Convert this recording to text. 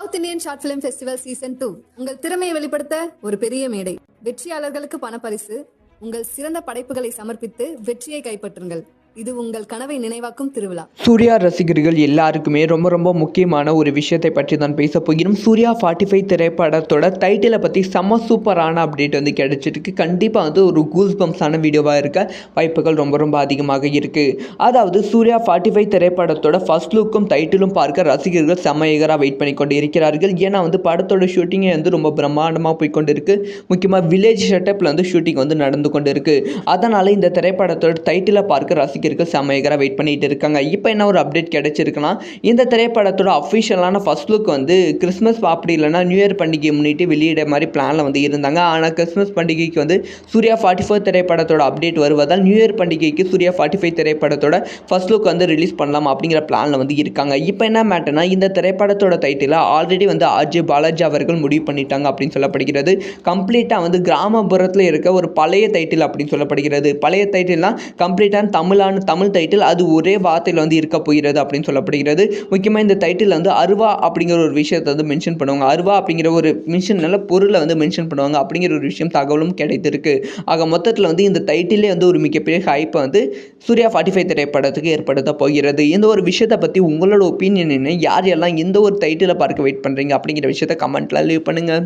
South Indian short film festival season 2 உங்கள் திறமையை வெளிப்படுத்த ஒரு பெரிய மேடை. வெற்றியாளர்களுக்கு பணப்பரிசு. உங்கள் சிறந்த படைப்புகளை சமர்ப்பித்து வெற்றியை கைப்பற்றுங்கள். இது உங்கள் கனவை நினைவாக்கும் திருவிழா. சூர்யா ரசிகர்கள் எல்லாருக்குமே ரொம்ப ரொம்ப முக்கியமான ஒரு விஷயத்தை பற்றி தான் பேச போகிறோம். சூர்யா 45 திரைப்படத்தோட டைட்டிலை பற்றி செம்ம சூப்பரான அப்டேட் வந்து கிடைச்சிருக்கு. கண்டிப்பாக வந்து ஒரு கூஸ் பம்ப்ஸான வீடியோவாக இருக்க வாய்ப்புகள் ரொம்ப ரொம்ப அதிகமாக இருக்குது. அதாவது சூர்யா 45 திரைப்படத்தோட ஃபர்ஸ்ட் லுக்கும் டைட்டிலும் பார்க்க ரசிகர்கள் செம்ம ஈகராக வெயிட் பண்ணி கொண்டு இருக்கிறார்கள். ஏன்னா வந்து படத்தோட ஷூட்டிங்கே வந்து ரொம்ப பிரம்மாண்டமாக போய் கொண்டு இருக்கு. முக்கியமாக வில்லேஜ் செட்டப்பில் வந்து ஷூட்டிங் வந்து நடந்து கொண்டு இருக்கு. அதனால் இந்த திரைப்படத்தோட டைட்டிலை பார்க்க ரசிகர்கள் செமையகராக வெயிட் பண்ணிட்டு இருக்காங்க. இப்போ என்ன ஒரு அப்டேட் கிடைச்சிருக்குன்னா, இந்த திரைப்படத்தோட அஃபிஷியலான ஃபர்ஸ்ட் லுக் வந்து கிறிஸ்மஸ் அப்படி இல்லைனா நியூ இயர் பண்டிகையை முன்னிட்டு வெளியிட மாதிரி பிளானில் வந்து இருந்தாங்க. ஆனால் கிறிஸ்மஸ் பண்டிகைக்கு வந்து சூர்யா 44 திரைப்படத்தோட அப்டேட் வருவதால் நியூ இயர் பண்டிகைக்கு சூர்யா 45 திரைப்படத்தோட ஃபர்ஸ்ட் லுக் வந்து ரிலீஸ் பண்ணலாம் அப்படிங்கிற பிளானில் வந்து இருக்காங்க. இப்போ என்ன மேட்டர்னா, இந்த திரைப்படத்தோட டைட்டில் ஆல்ரெடி வந்து ஆர்ஜே பாலாஜி அவர்கள் முடிவு பண்ணிட்டாங்க அப்படின்னு சொல்லப்படுகிறது. கம்ப்ளீட்டாக வந்து கிராமப்புறத்தில் இருக்க ஒரு பழைய டைட்டில் அப்படின்னு சொல்லப்படுகிறது. பழைய டைட்டில்னால் கம்ப்ளீட்டான தமிழ் டைட்டில், அது ஒரே வார்த்தையில் வந்து இருக்க போகிறது அப்படின்னு சொல்லப்படுகிறது. முக்கியமாக இந்த டைட்டில் வந்து அருவா அப்படிங்கிற ஒரு விஷயத்தை வந்து மென்ஷன் பண்ணுவாங்க. அருவா அப்படிங்கிற ஒரு நல்ல பொருளை வந்து மென்ஷன் பண்ணுவாங்க அப்படிங்கிற ஒரு விஷயம் தகவலும் கிடைத்திருக்கு. ஆக மொத்தத்தில் வந்து இந்த டைட்டிலே வந்து ஒரு மிகப்பெரிய ஹைப்பை வந்து சூர்யா 45 திரைப்படத்துக்கு ஏற்படுத்த போகிறது. இந்த ஒரு விஷயத்தை பற்றி உங்களோட ஒப்பீனியன் என்ன? யார் எல்லாம் இந்த ஒரு டைட்டிலை பார்க்க வெயிட் பண்ணுறீங்க அப்படிங்கிற விஷயத்தை கமெண்ட்டில் லீவ் பண்ணுங்கள்.